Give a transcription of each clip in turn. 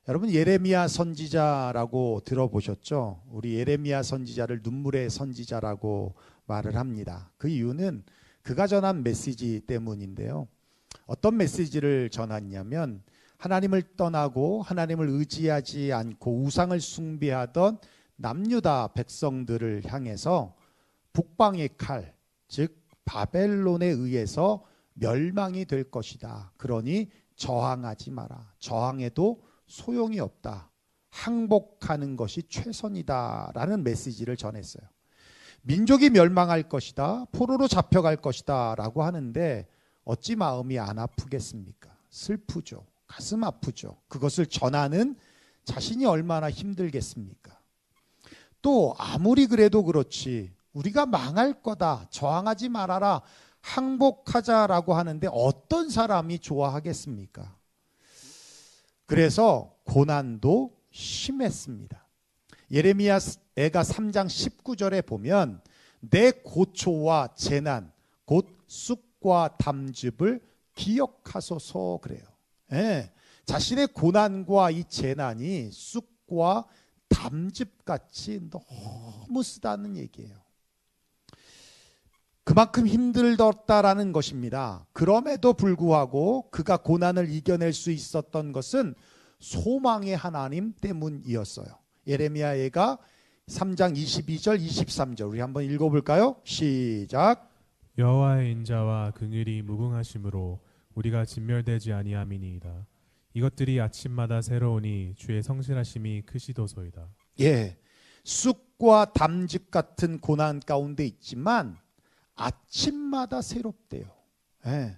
여러분 예레미야 선지자라고 들어보셨죠? 우리 예레미야 선지자를 눈물의 선지자라고 말을 합니다. 그 이유는 그가 전한 메시지 때문인데요. 어떤 메시지를 전했냐면 하나님을 떠나고 하나님을 의지하지 않고 우상을 숭배하던 남유다 백성들을 향해서 북방의 칼, 즉 바벨론에 의해서 멸망이 될 것이다. 그러니 저항하지 마라. 저항해도 소용이 없다. 항복하는 것이 최선이다. 라는 메시지를 전했어요. 민족이 멸망할 것이다. 포로로 잡혀갈 것이다. 라고 하는데 어찌 마음이 안 아프겠습니까? 슬프죠. 가슴 아프죠. 그것을 전하는 자신이 얼마나 힘들겠습니까? 또 아무리 그래도 그렇지 우리가 망할 거다. 저항하지 말아라. 항복하자라고 하는데 어떤 사람이 좋아하겠습니까? 그래서 고난도 심했습니다. 예레미야가 3장 19절에 보면 내 고초와 재난 곧 쑥과 담즙을 기억하소서 그래요. 예, 자신의 고난과 이 재난이 쑥과 담즙같이 너무 쓰다는 얘기예요. 그만큼 힘들었다라는 것입니다. 그럼에도 불구하고 그가 고난을 이겨낼 수 있었던 것은 소망의 하나님 때문이었어요. 예레미야가 3장 22절 23절 우리 한번 읽어볼까요? 시작. 여호와의 인자와 긍휼이 무궁하심으로 우리가 진멸되지 아니함이니이다. 이것들이 아침마다 새로우니 주의 성실하심이 크시도소이다. 예, 쑥과 담즙 같은 고난 가운데 있지만 아침마다 새롭대요. 예.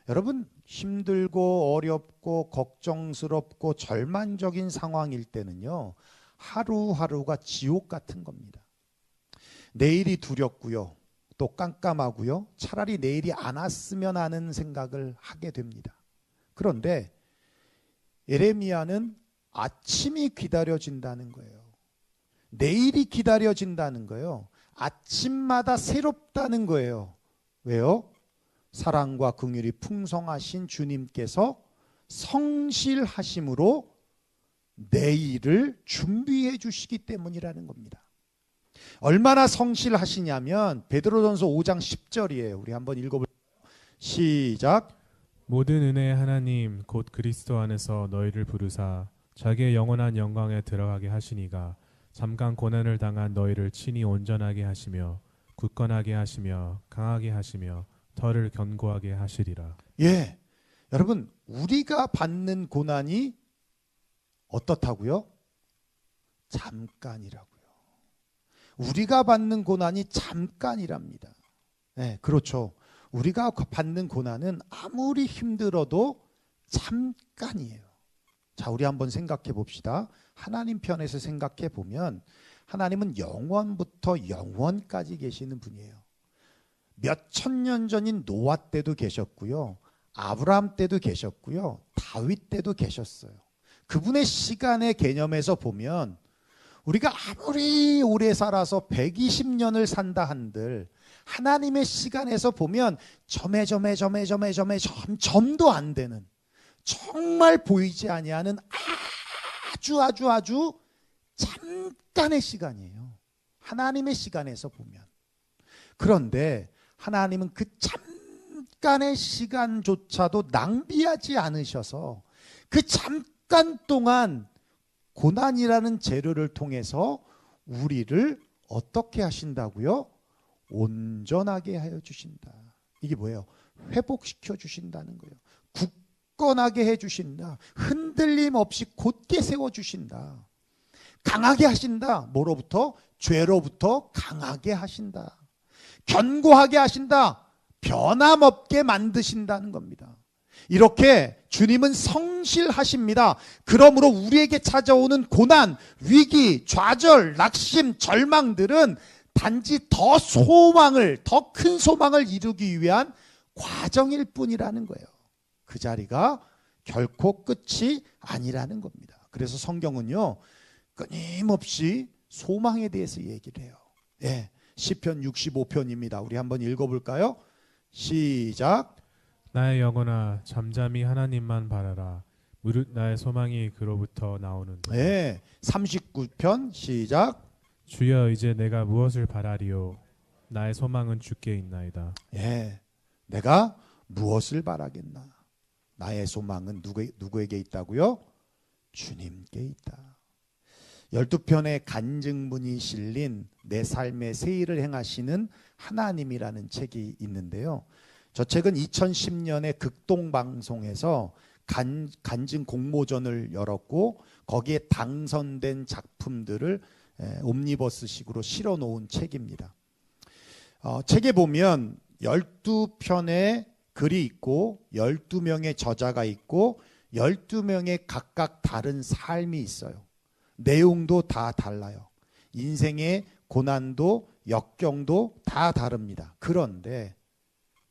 여러분 힘들고 어렵고 걱정스럽고 절망적인 상황일 때는요 하루하루가 지옥 같은 겁니다. 내일이 두렵고요 또 깜깜하고요 차라리 내일이 안 왔으면 하는 생각을 하게 됩니다. 그런데 예레미야는 아침이 기다려진다는 거예요. 내일이 기다려진다는 거예요. 아침마다 새롭다는 거예요. 왜요? 사랑과 긍휼이 풍성하신 주님께서 성실하심으로 내일을 준비해 주시기 때문이라는 겁니다. 얼마나 성실하시냐면 베드로전서 5장 10절이에요. 우리 한번 읽어볼까요? 시작. 모든 은혜의 하나님 곧 그리스도 안에서 너희를 부르사 자기의 영원한 영광에 들어가게 하시니가 잠깐 고난을 당한 너희를 친히 온전하게 하시며 굳건하게 하시며 강하게 하시며 털을 견고하게 하시리라. 예, 여러분 우리가 받는 고난이 어떻다고요? 잠깐이라고요. 우리가 받는 고난이 잠깐이랍니다. 네, 그렇죠. 우리가 받는 고난은 아무리 힘들어도 잠깐이에요. 자, 우리 한번 생각해 봅시다. 하나님 편에서 생각해 보면 하나님은 영원부터 영원까지 계시는 분이에요. 몇 천 년 전인 노아 때도 계셨고요. 아브라함 때도 계셨고요. 다윗 때도 계셨어요. 그분의 시간의 개념에서 보면 우리가 아무리 오래 살아서 120년을 산다 한들 하나님의 시간에서 보면 점도 안 되는 정말 보이지 아니하는 아주 잠깐의 시간이에요. 하나님의 시간에서 보면. 그런데 하나님은 그 잠깐의 시간조차도 낭비하지 않으셔서 그 잠깐 동안 고난이라는 재료를 통해서 우리를 어떻게 하신다고요? 온전하게 하여 주신다. 이게 뭐예요? 회복시켜 주신다는 거예요. 굳건하게 해 주신다. 흔들림 없이 곧게 세워 주신다. 강하게 하신다. 뭐로부터? 죄로부터 강하게 하신다. 견고하게 하신다. 변함없게 만드신다는 겁니다. 이렇게 주님은 성실하십니다. 그러므로 우리에게 찾아오는 고난, 위기, 좌절, 낙심, 절망들은 단지 더 큰 소망을 이루기 위한 과정일 뿐이라는 거예요. 그 자리가 결코 끝이 아니라는 겁니다. 그래서 성경은요, 끊임없이 소망에 대해서 얘기를 해요. 예, 시편 65편입니다. 우리 한번 읽어볼까요? 시작. 나의 영혼아 잠잠히 하나님만 바라라. 무릇 나의 소망이 그로부터 나오는도다. 네, 39편 시작. 주여 이제 내가 무엇을 바라리요? 나의 소망은 주께 있나이다. 예, 내가 무엇을 바라겠나? 나의 소망은 누구에게 있다고요? 주님께 있다. 12편의 간증문이 실린 내 삶의 세일을 행하시는 하나님이라는 책이 있는데요. 저 책은 2010년에 극동방송에서 간증 공모전을 열었고 거기에 당선된 작품들을 옴니버스식으로 실어 놓은 책입니다. 책에 보면 12편의 글이 있고 12명의 저자가 있고 12명의 각각 다른 삶이 있어요. 내용도 다 달라요. 인생의 고난도 역경도 다 다릅니다. 그런데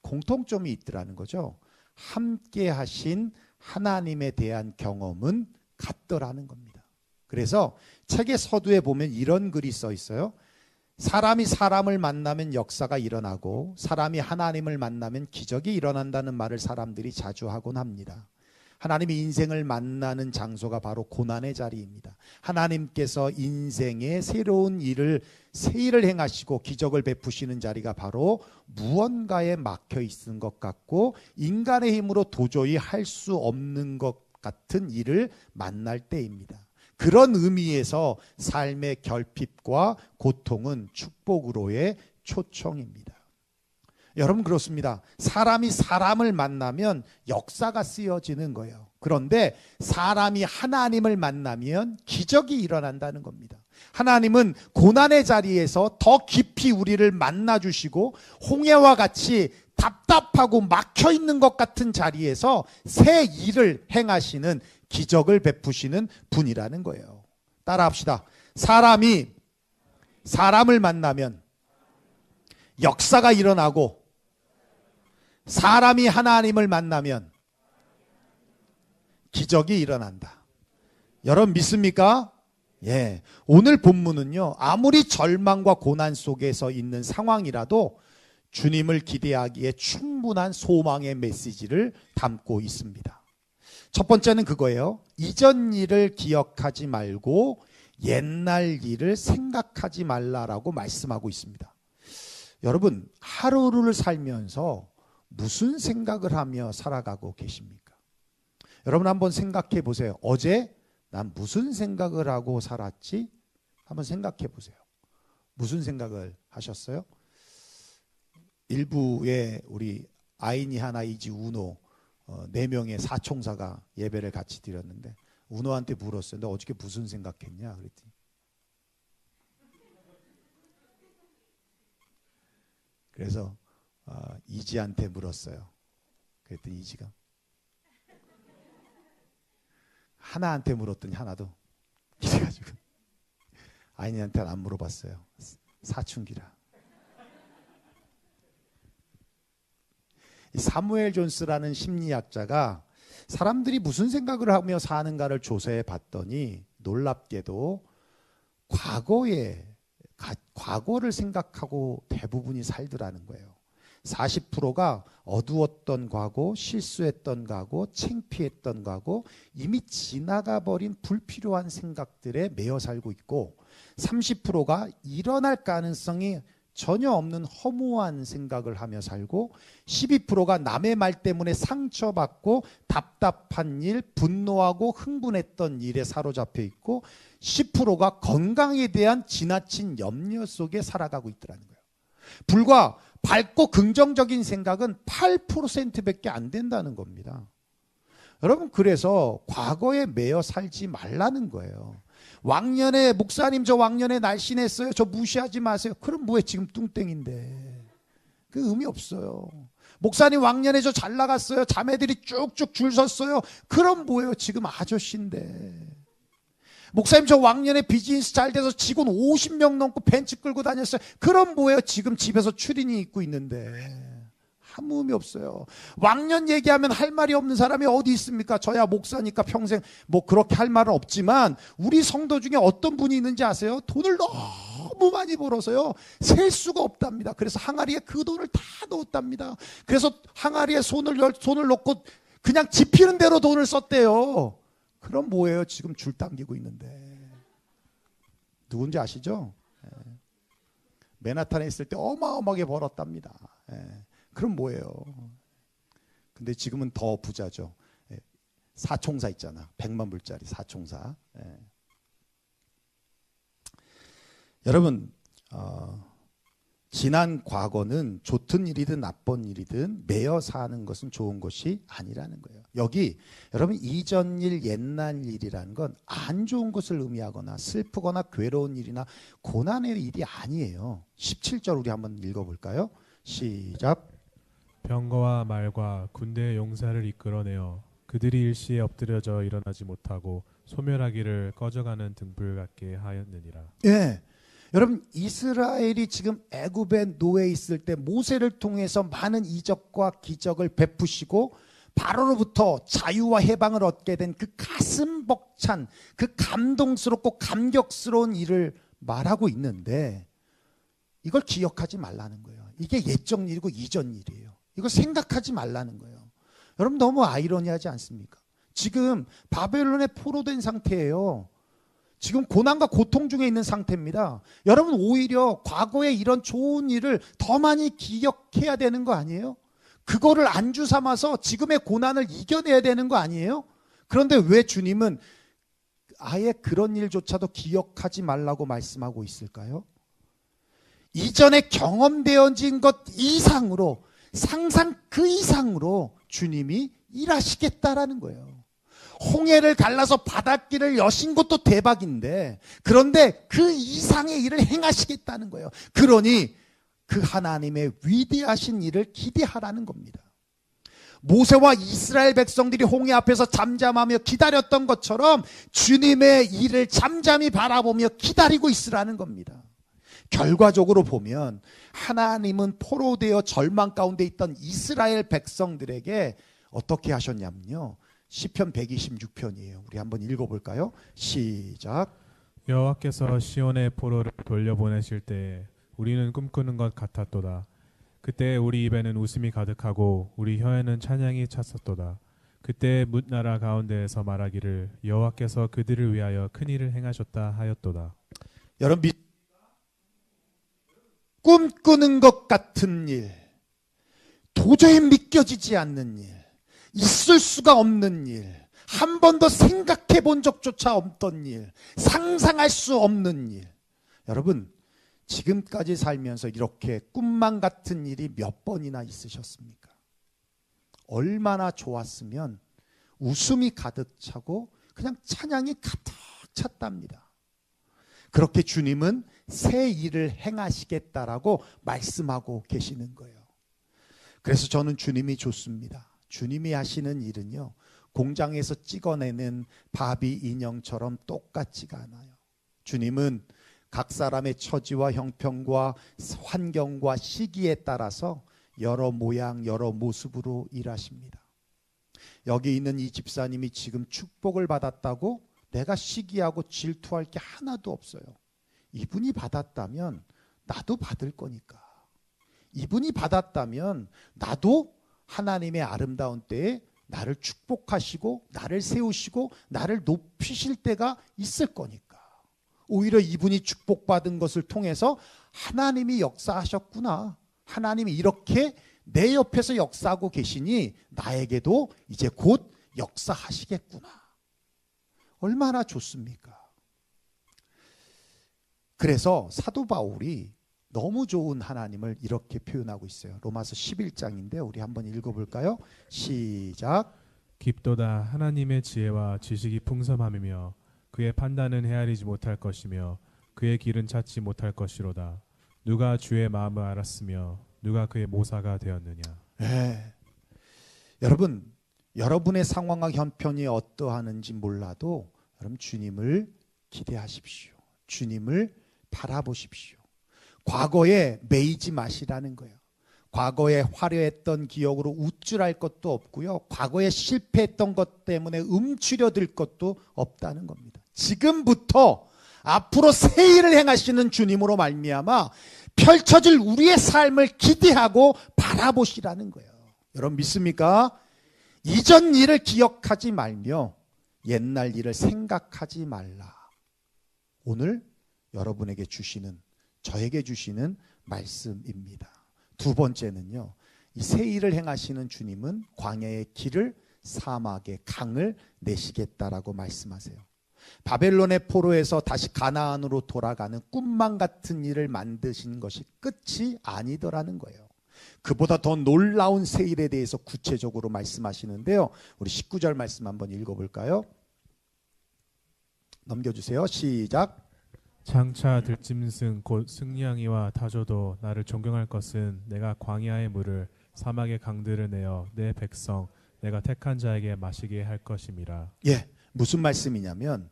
공통점이 있더라는 거죠. 함께 하신 하나님에 대한 경험은 같더라는 겁니다. 그래서 책의 서두에 보면 이런 글이 써 있어요. 사람이 사람을 만나면 역사가 일어나고 사람이 하나님을 만나면 기적이 일어난다는 말을 사람들이 자주 하곤 합니다. 하나님이 인생을 만나는 장소가 바로 고난의 자리입니다. 하나님께서 인생의 새로운 세일을 행하시고 기적을 베푸시는 자리가 바로 무언가에 막혀 있는 것 같고 인간의 힘으로 도저히 할 수 없는 것 같은 일을 만날 때입니다. 그런 의미에서 삶의 결핍과 고통은 축복으로의 초청입니다. 여러분 그렇습니다. 사람이 사람을 만나면 역사가 쓰여지는 거예요. 그런데 사람이 하나님을 만나면 기적이 일어난다는 겁니다. 하나님은 고난의 자리에서 더 깊이 우리를 만나주시고 홍해와 같이 답답하고 막혀있는 것 같은 자리에서 새 일을 행하시는 기적을 베푸시는 분이라는 거예요. 따라합시다. 사람이 사람을 만나면 역사가 일어나고 사람이 하나님을 만나면 기적이 일어난다. 여러분 믿습니까? 예. 오늘 본문은요. 아무리 절망과 고난 속에서 있는 상황이라도 주님을 기대하기에 충분한 소망의 메시지를 담고 있습니다. 첫 번째는 그거예요. 이전 일을 기억하지 말고 옛날 일을 생각하지 말라라고 말씀하고 있습니다. 여러분 하루를 살면서 무슨 생각을 하며 살아가고 계십니까? 여러분 한번 생각해 보세요. 어제 난 무슨 생각을 하고 살았지? 한번 생각해 보세요. 무슨 생각을 하셨어요? 일부에 우리 아이니 하나 이지 우노 4명의 사총사가 예배를 같이 드렸는데 우노한테 물었어요. 너 어저께 무슨 생각했냐? 그랬더니 그래서 이지한테 물었어요. 그랬더니 이지가 하나한테 물었더니 하나도 이래가지고 아이니한테는 안 물어봤어요. 사춘기라. 이 사무엘 존스라는 심리학자가 사람들이 무슨 생각을 하며 사는가를 조사해 봤더니 놀랍게도 과거를 생각하고 대부분이 살더라는 거예요. 40%가 어두웠던 과거, 실수했던 과거, 창피했던 과거, 이미 지나가 버린 불필요한 생각들에 매여 살고 있고 30%가 일어날 가능성이 전혀 없는 허무한 생각을 하며 살고 12%가 남의 말 때문에 상처받고 답답한 일, 분노하고 흥분했던 일에 사로잡혀 있고 10%가 건강에 대한 지나친 염려 속에 살아가고 있더라는 거예요. 불과 밝고 긍정적인 생각은 8%밖에 안 된다는 겁니다. 여러분 그래서 과거에 매여 살지 말라는 거예요. 왕년에 목사님 저 왕년에 날씬했어요. 저 무시하지 마세요. 그럼 뭐해 지금 뚱땡인데. 그 의미 없어요. 목사님 왕년에 저 잘 나갔어요. 자매들이 쭉쭉 줄 섰어요. 그럼 뭐예요 지금 아저씨인데. 목사님 저 왕년에 비즈니스 잘 돼서 직원 50명 넘고 벤츠 끌고 다녔어요. 그럼 뭐예요 지금 집에서 추리닝 입고 있는데. 아무 의미 없어요. 왕년 얘기하면 할 말이 없는 사람이 어디 있습니까? 저야 목사니까 평생 뭐 그렇게 할 말은 없지만 우리 성도 중에 어떤 분이 있는지 아세요? 돈을 너무 많이 벌어서요 셀 수가 없답니다. 그래서 항아리에 그 돈을 다 넣었답니다. 그래서 항아리에 손을 넣고 그냥 집히는 대로 돈을 썼대요. 그럼 뭐예요? 지금 줄 당기고 있는데. 누군지 아시죠? 맨하탄에 있을 때 어마어마하게 벌었답니다. 그럼 뭐예요? 근데 지금은 더 부자죠. 사총사 있잖아. 100만 불짜리 사총사. 여러분, 지난 과거는 좋든 일이든 나쁜 일이든 매여 사는 것은 좋은 것이 아니라는 거예요. 여기 여러분 이전 일, 옛날 일이라는 건 안 좋은 것을 의미하거나 슬프거나 괴로운 일이나 고난의 일이 아니에요. 17절 우리 한번 읽어볼까요? 시작. 병거와 말과 군대의 용사를 이끌어내어 그들이 일시에 엎드려져 일어나지 못하고 소멸하기를 꺼져가는 등불 같게 하였느니라. 예. 여러분 이스라엘이 지금 애굽의 노예에 있을 때 모세를 통해서 많은 이적과 기적을 베푸시고 바로로부터 자유와 해방을 얻게 된 그 가슴 벅찬 그 감동스럽고 감격스러운 일을 말하고 있는데 이걸 기억하지 말라는 거예요. 이게 옛적 일이고 이전 일이에요. 이걸 생각하지 말라는 거예요. 여러분 너무 아이러니하지 않습니까? 지금 바벨론에 포로된 상태예요. 지금 고난과 고통 중에 있는 상태입니다. 여러분 오히려 과거에 이런 좋은 일을 더 많이 기억해야 되는 거 아니에요? 그거를 안주 삼아서 지금의 고난을 이겨내야 되는 거 아니에요? 그런데 왜 주님은 아예 그런 일조차도 기억하지 말라고 말씀하고 있을까요? 이전에 경험되어진 것 이상으로 상상 그 이상으로 주님이 일하시겠다라는 거예요. 홍해를 갈라서 바닷길을 여신 것도 대박인데 그런데 그 이상의 일을 행하시겠다는 거예요. 그러니 그 하나님의 위대하신 일을 기대하라는 겁니다. 모세와 이스라엘 백성들이 홍해 앞에서 잠잠하며 기다렸던 것처럼 주님의 일을 잠잠히 바라보며 기다리고 있으라는 겁니다. 결과적으로 보면 하나님은 포로되어 절망 가운데 있던 이스라엘 백성들에게 어떻게 하셨냐면요. 시편 126편이에요. 우리 한번 읽어볼까요? 시작. 여호와께서 시온의 포로를 돌려보내실 때 우리는 꿈꾸는 것 같았도다. 그때 우리 입에는 웃음이 가득하고 우리 혀에는 찬양이 찼었도다. 그때 뭇나라 가운데에서 말하기를 여호와께서 그들을 위하여 큰 일을 행하셨다 하였도다. 여러분 꿈꾸는 것 같은 일, 도저히 믿겨지지 않는 일, 있을 수가 없는 일, 한 번도 생각해 본 적조차 없던 일, 상상할 수 없는 일. 여러분 지금까지 살면서 이렇게 꿈만 같은 일이 몇 번이나 있으셨습니까? 얼마나 좋았으면 웃음이 가득 차고 그냥 찬양이 가득 찼답니다. 그렇게 주님은 새 일을 행하시겠다라고 말씀하고 계시는 거예요. 그래서 저는 주님이 좋습니다. 주님이 하시는 일은요, 공장에서 찍어내는 바비 인형처럼 똑같지가 않아요. 주님은 각 사람의 처지와 형편과 환경과 시기에 따라서 여러 모양 여러 모습으로 일하십니다. 여기 있는 이 집사님이 지금 축복을 받았다고 내가 시기하고 질투할 게 하나도 없어요. 이분이 받았다면 나도 받을 거니까. 이분이 받았다면 나도 하나님의 아름다운 때에 나를 축복하시고 나를 세우시고 나를 높이실 때가 있을 거니까. 오히려 이분이 축복받은 것을 통해서 하나님이 역사하셨구나. 하나님이 이렇게 내 옆에서 역사하고 계시니 나에게도 이제 곧 역사하시겠구나. 얼마나 좋습니까? 그래서 사도 바울이 너무 좋은 하나님을 이렇게 표현하고 있어요. 로마서 11장인데 우리 한번 읽어볼까요? 시작. 깊도다 하나님의 지혜와 지식이 풍성함이며 그의 판단은 헤아리지 못할 것이며 그의 길은 찾지 못할 것이로다. 누가 주의 마음을 알았으며 누가 그의 모사가 되었느냐. 네. 여러분, 여러분의 상황과 형편이 어떠하는지 몰라도 여러분 주님을 기대하십시오. 주님을 바라보십시오. 과거에 매이지 마시라는 거예요. 과거에 화려했던 기억으로 우쭐할 것도 없고요. 과거에 실패했던 것 때문에 움츠려들 것도 없다는 겁니다. 지금부터 앞으로 새 일을 행하시는 주님으로 말미암아 펼쳐질 우리의 삶을 기대하고 바라보시라는 거예요. 여러분 믿습니까? 이전 일을 기억하지 말며 옛날 일을 생각하지 말라. 오늘 여러분에게 주시는, 저에게 주시는 말씀입니다. 두 번째는요, 이 새 일을 행하시는 주님은 광야의 길을, 사막의 강을 내시겠다라고 말씀하세요. 바벨론의 포로에서 다시 가나안으로 돌아가는 꿈만 같은 일을 만드신 것이 끝이 아니더라는 거예요. 그보다 더 놀라운 새 일에 대해서 구체적으로 말씀하시는데요. 우리 19절 말씀 한번 읽어볼까요? 넘겨주세요. 시작. 장차 들짐승 곧 승냥이와 타조도 나를 존경할 것은 내가 광야의 물을 사막의 강들을 내어 내 백성 내가 택한 자에게 마시게 할 것임이라. 예, 무슨 말씀이냐면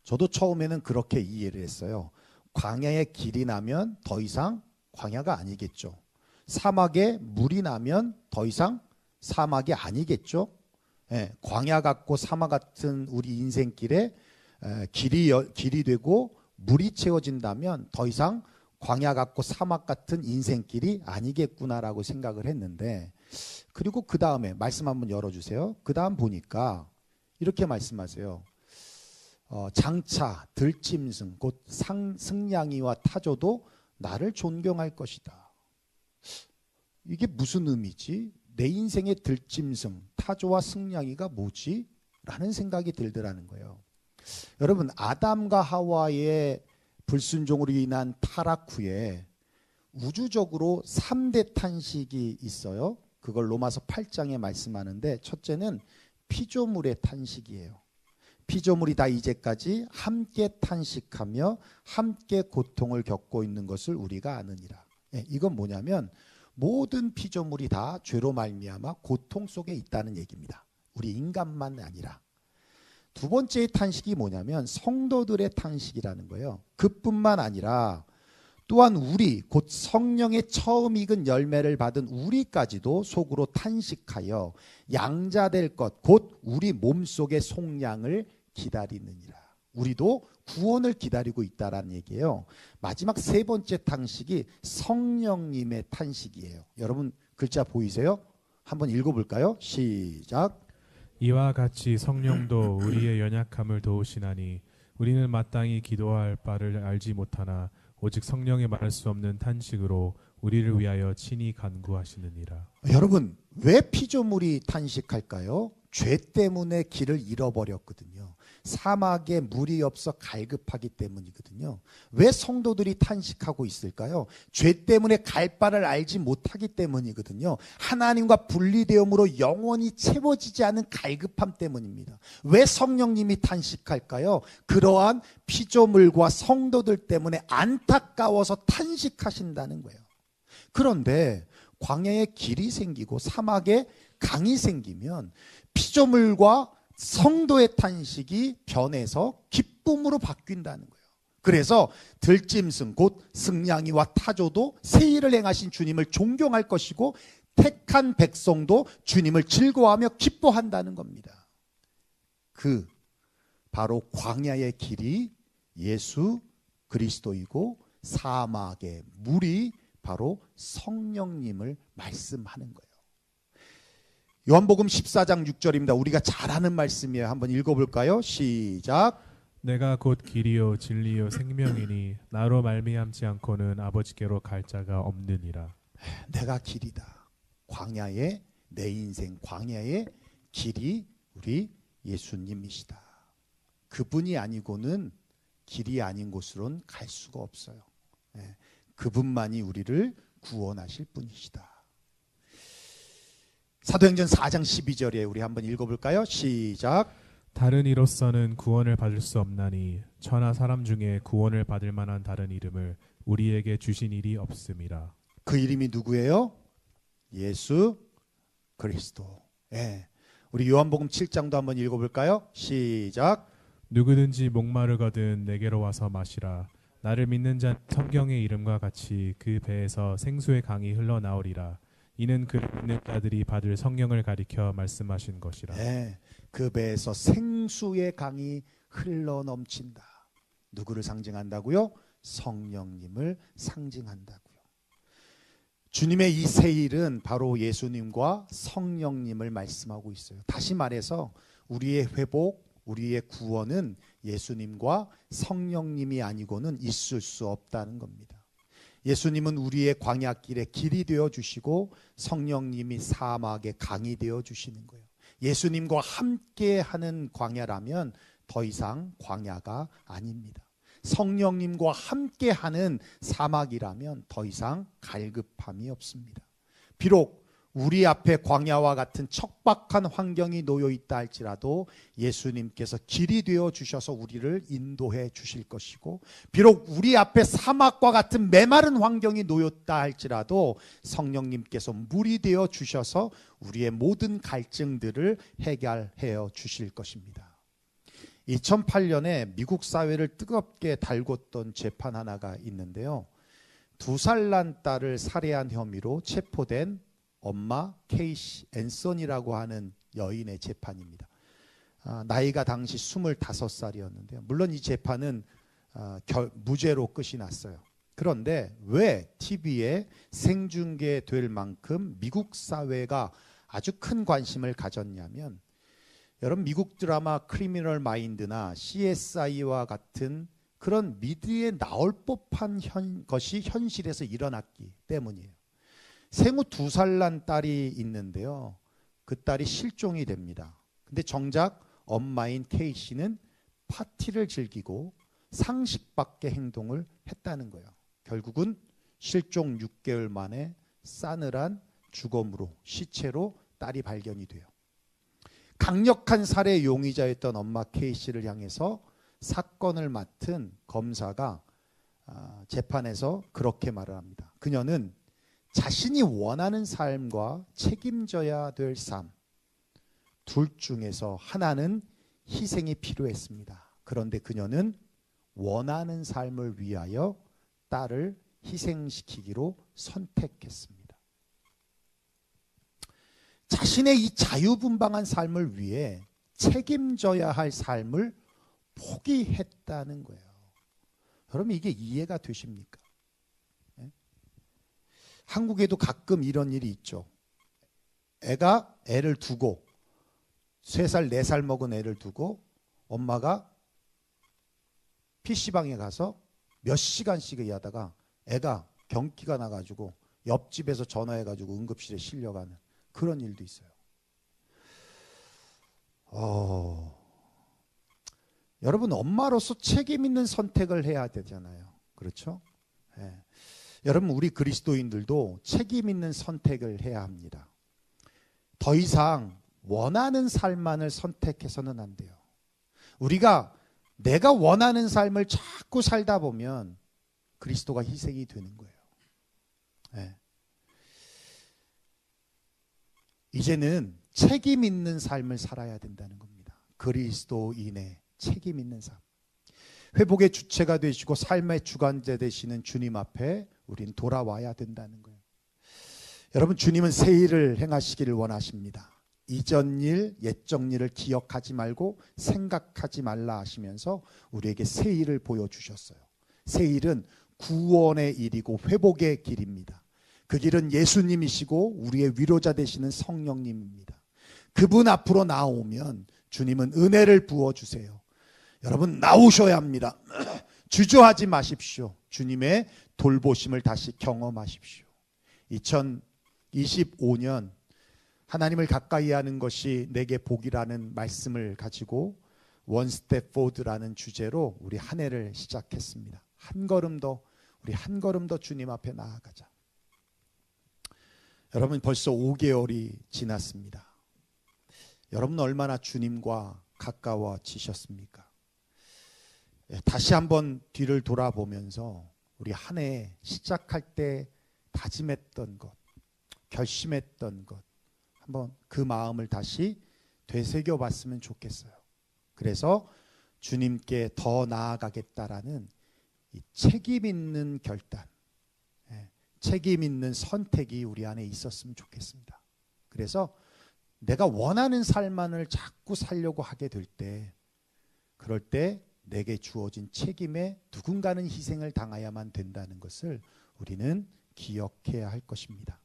저도 처음에는 그렇게 이해를 했어요. 광야의 길이 나면 더 이상 광야가 아니겠죠. 사막에 물이 나면 더 이상 사막이 아니겠죠. 예, 광야 같고 사막 같은 우리 인생길에 길이 되고 물이 채워진다면 더 이상 광야 같고 사막 같은 인생길이 아니겠구나라고 생각을 했는데, 그리고 그 다음에 말씀 한번 열어주세요. 그 다음 보니까 이렇게 말씀하세요. 장차 들짐승 곧 승냥이와 타조도 나를 존경할 것이다. 이게 무슨 의미지? 내 인생의 들짐승, 타조와 승냥이가 뭐지? 라는 생각이 들더라는 거예요. 여러분, 아담과 하와의 불순종으로 인한 타락 후에 우주적으로 3대 탄식이 있어요. 그걸 로마서 8장에 말씀하는데, 첫째는 피조물의 탄식이에요. 피조물이 다 이제까지 함께 탄식하며 함께 고통을 겪고 있는 것을 우리가 아느니라. 이건 뭐냐면 모든 피조물이 다 죄로 말미암아 고통 속에 있다는 얘기입니다. 우리 인간만 아니라. 두 번째의 탄식이 뭐냐면 성도들의 탄식이라는 거예요. 그뿐만 아니라 또한 우리 곧 성령의 처음 익은 열매를 받은 우리까지도 속으로 탄식하여 양자될 것 곧 우리 몸속의 속량을 기다리느니라. 우리도 구원을 기다리고 있다라는 얘기예요. 마지막 세 번째 탄식이 성령님의 탄식이에요. 여러분 글자 보이세요? 한번 읽어볼까요? 시작. 이와 같이 성령도 우리의 연약함을 도우시나니 우리는 마땅히 기도할 바를 알지 못하나 오직 성령의 말할 수 없는 탄식으로 우리를 위하여 친히 간구하시느니라. 여러분, 왜 피조물이 탄식할까요? 죄 때문에 길을 잃어버렸거든요. 사막에 물이 없어 갈급하기 때문이거든요. 왜 성도들이 탄식하고 있을까요? 죄 때문에 갈 바를 알지 못하기 때문이거든요. 하나님과 분리되음으로 영원히 채워지지 않은 갈급함 때문입니다. 왜 성령님이 탄식할까요? 그러한 피조물과 성도들 때문에 안타까워서 탄식하신다는 거예요. 그런데 광야에 길이 생기고 사막에 강이 생기면 피조물과 성도의 탄식이 변해서 기쁨으로 바뀐다는 거예요. 그래서 들짐승 곧 승냥이와 타조도 새 일을 행하신 주님을 존경할 것이고 택한 백성도 주님을 즐거워하며 기뻐한다는 겁니다. 그 바로 광야의 길이 예수 그리스도이고 사막의 물이 바로 성령님을 말씀하는 거예요. 요한복음 14장 6절입니다. 우리가 잘 아는 말씀이에요. 한번 읽어볼까요? 시작. 내가 곧 길이요 진리요 생명이니 나로 말미암지 않고는 아버지께로 갈 자가 없느니라. 내가 길이다. 광야의 내 인생 광야의 길이 우리 예수님이시다. 그분이 아니고는 길이 아닌 곳으로는 갈 수가 없어요. 그분만이 우리를 구원하실 분이시다. 사도행전 4장 12절에 우리 한번 읽어볼까요? 시작. 다른 이로서는 구원을 받을 수 없나니 천하 사람 중에 구원을 받을 만한 다른 이름을 우리에게 주신 일이 없음이라. 그 이름이 누구예요? 예수 그리스도. 우리 요한복음 7장도 한번 읽어볼까요? 시작. 누구든지 목마르거든 내게로 와서 마시라. 나를 믿는 자 성경의 이름과 같이 그 배에서 생수의 강이 흘러나오리라. 이는 그 믿는 자들이 받을 성령을 가리켜 말씀하신 것이라. 그 배에서 생수의 강이 흘러넘친다. 누구를 상징한다고요? 성령님을 상징한다고요. 주님의 이 세일은 바로 예수님과 성령님을 말씀하고 있어요. 다시 말해서 우리의 회복, 우리의 구원은 예수님과 성령님이 아니고는 있을 수 없다는 겁니다. 예수님은 우리의 광야길에 길이 되어 주시고 성령님이 사막의 강이 되어 주시는 거예요. 예수님과 함께 하는 광야라면 더 이상 광야가 아닙니다. 성령님과 함께 하는 사막이라면 더 이상 갈급함이 없습니다. 비록 우리 앞에 광야와 같은 척박한 환경이 놓여 있다 할지라도 예수님께서 길이 되어 주셔서 우리를 인도해 주실 것이고, 비록 우리 앞에 사막과 같은 메마른 환경이 놓였다 할지라도 성령님께서 물이 되어 주셔서 우리의 모든 갈증들을 해결해 주실 것입니다. 2008년에 미국 사회를 뜨겁게 달궜던 재판 하나가 있는데요. 2살 난 딸을 살해한 혐의로 체포된 엄마 케이시 앤son이라고 하는 여인의 재판입니다. 나이가 당시 25살이었는데요. 물론 이 재판은 무죄로 끝이 났어요. 그런데 왜 TV에 생중계될 만큼 미국 사회가 아주 큰 관심을 가졌냐면, 여러분 미국 드라마 크리미널 마인드나 CSI와 같은 그런 미디어에 나올 법한 것이 현실에서 일어났기 때문이에요. 생후 2살 난 딸이 있는데요. 그 딸이 실종이 됩니다. 근데 정작 엄마인 케이 씨는 파티를 즐기고 상식 밖의 행동을 했다는 거예요. 결국은 실종 6개월 만에 싸늘한 주검으로, 시체로 딸이 발견이 돼요. 강력한 살해 용의자였던 엄마 케이 씨를 향해서 사건을 맡은 검사가 재판에서 그렇게 말을 합니다. 그녀는 자신이 원하는 삶과 책임져야 될 삶, 둘 중에서 하나는 희생이 필요했습니다. 그런데 그녀는 원하는 삶을 위하여 딸을 희생시키기로 선택했습니다. 자신의 이 자유분방한 삶을 위해 책임져야 할 삶을 포기했다는 거예요. 여러분 이게 이해가 되십니까? 네? 한국에도 가끔 이런 일이 있죠. 애가 애를 두고 3살, 4살 먹은 애를 두고 엄마가 PC방에 가서 몇 시간씩 일하다가 애가 경기가 나가지고 옆집에서 전화해가지고 응급실에 실려가는 그런 일도 있어요. 여러분 엄마로서 책임 있는 선택을 해야 되잖아요. 그렇죠? 네. 여러분 우리 그리스도인들도 책임 있는 선택을 해야 합니다. 더 이상 원하는 삶만을 선택해서는 안 돼요. 우리가 내가 원하는 삶을 자꾸 살다 보면 그리스도가 희생이 되는 거예요. 네. 이제는 책임 있는 삶을 살아야 된다는 겁니다. 그리스도인의 책임 있는 삶. 회복의 주체가 되시고 삶의 주관자 되시는 주님 앞에 우린 돌아와야 된다는 거예요. 여러분 주님은 새 일을 행하시기를 원하십니다. 이전 일, 옛적 일을 기억하지 말고 생각하지 말라 하시면서 우리에게 새 일을 보여주셨어요. 새 일은 구원의 일이고 회복의 길입니다. 그 길은 예수님이시고 우리의 위로자 되시는 성령님입니다. 그분 앞으로 나오면 주님은 은혜를 부어주세요. 여러분 나오셔야 합니다. 주저하지 마십시오. 주님의 돌보심을 다시 경험하십시오. 2025년 하나님을 가까이 하는 것이 내게 복이라는 말씀을 가지고 원 스텝 포드라는 주제로 우리 한 해를 시작했습니다. 한 걸음 더, 우리 한 걸음 더 주님 앞에 나아가자. 여러분 벌써 5개월이 지났습니다. 여러분 얼마나 주님과 가까워지셨습니까? 다시 한번 뒤를 돌아보면서 우리 한 해 시작할 때 다짐했던 것, 결심했던 것, 한번 그 마음을 다시 되새겨 봤으면 좋겠어요. 그래서 주님께 더 나아가겠다라는 이 책임 있는 결단, 책임 있는 선택이 우리 안에 있었으면 좋겠습니다. 그래서 내가 원하는 삶만을 자꾸 살려고 하게 될 때, 그럴 때 내게 주어진 책임에 누군가는 희생을 당해야만 된다는 것을 우리는 기억해야 할 것입니다.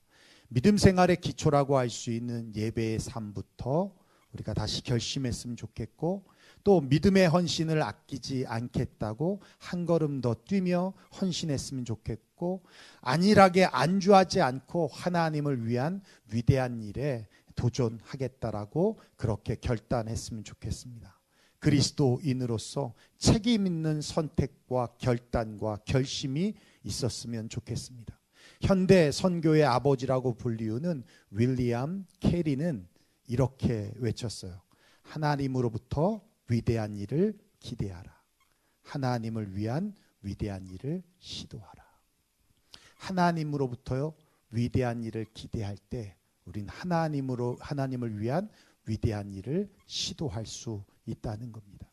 믿음 생활의 기초라고 할 수 있는 예배의 삶부터 우리가 다시 결심했으면 좋겠고, 또 믿음의 헌신을 아끼지 않겠다고 한 걸음 더 뛰며 헌신했으면 좋겠고, 안일하게 안주하지 않고 하나님을 위한 위대한 일에 도전하겠다라고 그렇게 결단했으면 좋겠습니다. 그리스도인으로서 책임 있는 선택과 결단과 결심이 있었으면 좋겠습니다. 현대 선교의 아버지라고 불리우는 윌리엄 캐리는 이렇게 외쳤어요. 하나님으로부터 위대한 일을 기대하라. 하나님을 위한 위대한 일을 시도하라. 하나님으로부터요 위대한 일을 기대할 때 우린 하나님을 위한 위대한 일을 시도할 수 있다는 겁니다.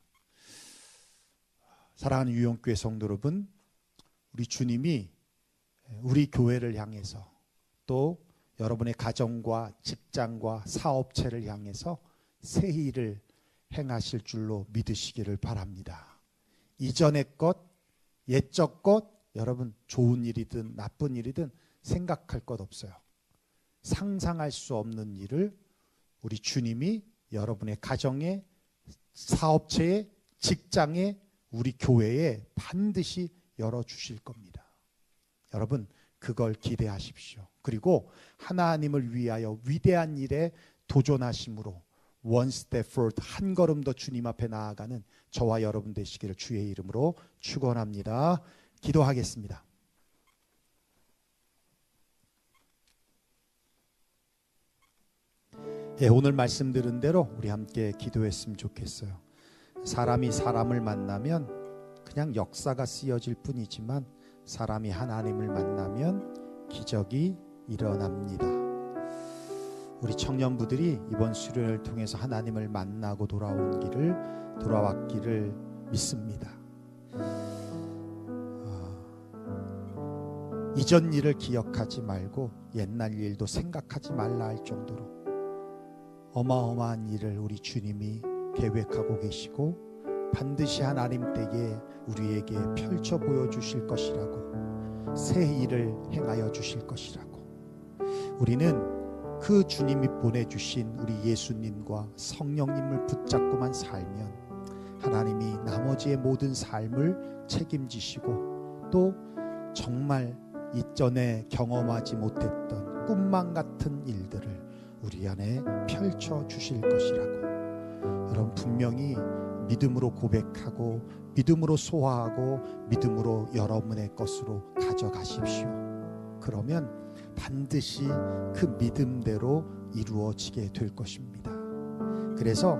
사랑하는 유영교회 성도 여러분, 우리 주님이 우리 교회를 향해서 또 여러분의 가정과 직장과 사업체를 향해서 새 일을 행하실 줄로 믿으시기를 바랍니다. 이전의 것, 옛적 것, 여러분 좋은 일이든 나쁜 일이든 생각할 것 없어요. 상상할 수 없는 일을 우리 주님이 여러분의 가정에, 사업체에, 직장에, 우리 교회에 반드시 열어주실 겁니다. 여러분 그걸 기대하십시오. 그리고 하나님을 위하여 위대한 일에 도전하심으로 one step forward, 한 걸음 더 주님 앞에 나아가는 저와 여러분 되시기를 주의 이름으로 축원합니다. 기도하겠습니다. 오늘 말씀 들은 대로 우리 함께 기도했으면 좋겠어요. 사람이 사람을 만나면 그냥 역사가 쓰여질 뿐이지만 사람이 하나님을 만나면 기적이 일어납니다. 우리 청년부들이 이번 수련을 통해서 하나님을 만나고 돌아왔기를 믿습니다. 이전 일을 기억하지 말고 옛날 일도 생각하지 말라 할 정도로 어마어마한 일을 우리 주님이 계획하고 계시고 반드시 하나님 때에 우리에게 펼쳐 보여주실 것이라고, 새 일을 행하여 주실 것이라고, 우리는 그 주님이 보내주신 우리 예수님과 성령님을 붙잡고만 살면 하나님이 나머지의 모든 삶을 책임지시고 또 정말 이전에 경험하지 못했던 꿈만 같은 일들을 우리 안에 펼쳐 주실 것이라고. 여러분 분명히 믿음으로 고백하고 믿음으로 소화하고 믿음으로 여러분의 것으로 가져가십시오. 그러면 반드시 그 믿음대로 이루어지게 될 것입니다. 그래서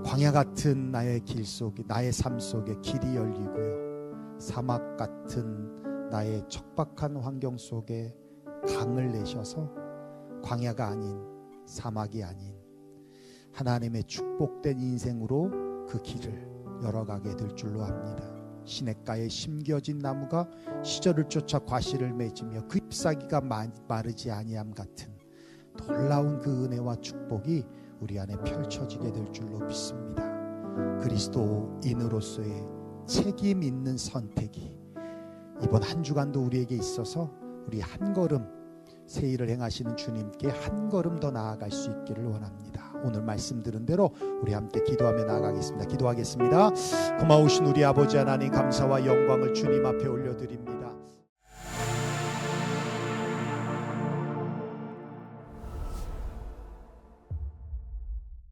광야 같은 나의 길 속에, 나의 삶 속에 길이 열리고요, 사막 같은 나의 척박한 환경 속에 강을 내셔서 광야가 아닌, 사막이 아닌 하나님의 축복된 인생으로 그 길을 열어가게 될 줄로 압니다. 시냇가에 심겨진 나무가 시절을 쫓아 과실을 맺으며 그 잎사귀가 마르지 아니함 같은 놀라운 그 은혜와 축복이 우리 안에 펼쳐지게 될 줄로 믿습니다. 그리스도인으로서의 책임 있는 선택이 이번 한 주간도 우리에게 있어서 우리 한 걸음 새 일을 행하시는 주님께 한 걸음 더 나아갈 수 있기를 원합니다. 오늘 말씀 들은 대로 우리 함께 기도하며 나아가겠습니다. 기도하겠습니다. 고마우신 우리 아버지 하나님, 감사와 영광을 주님 앞에 올려드립니다.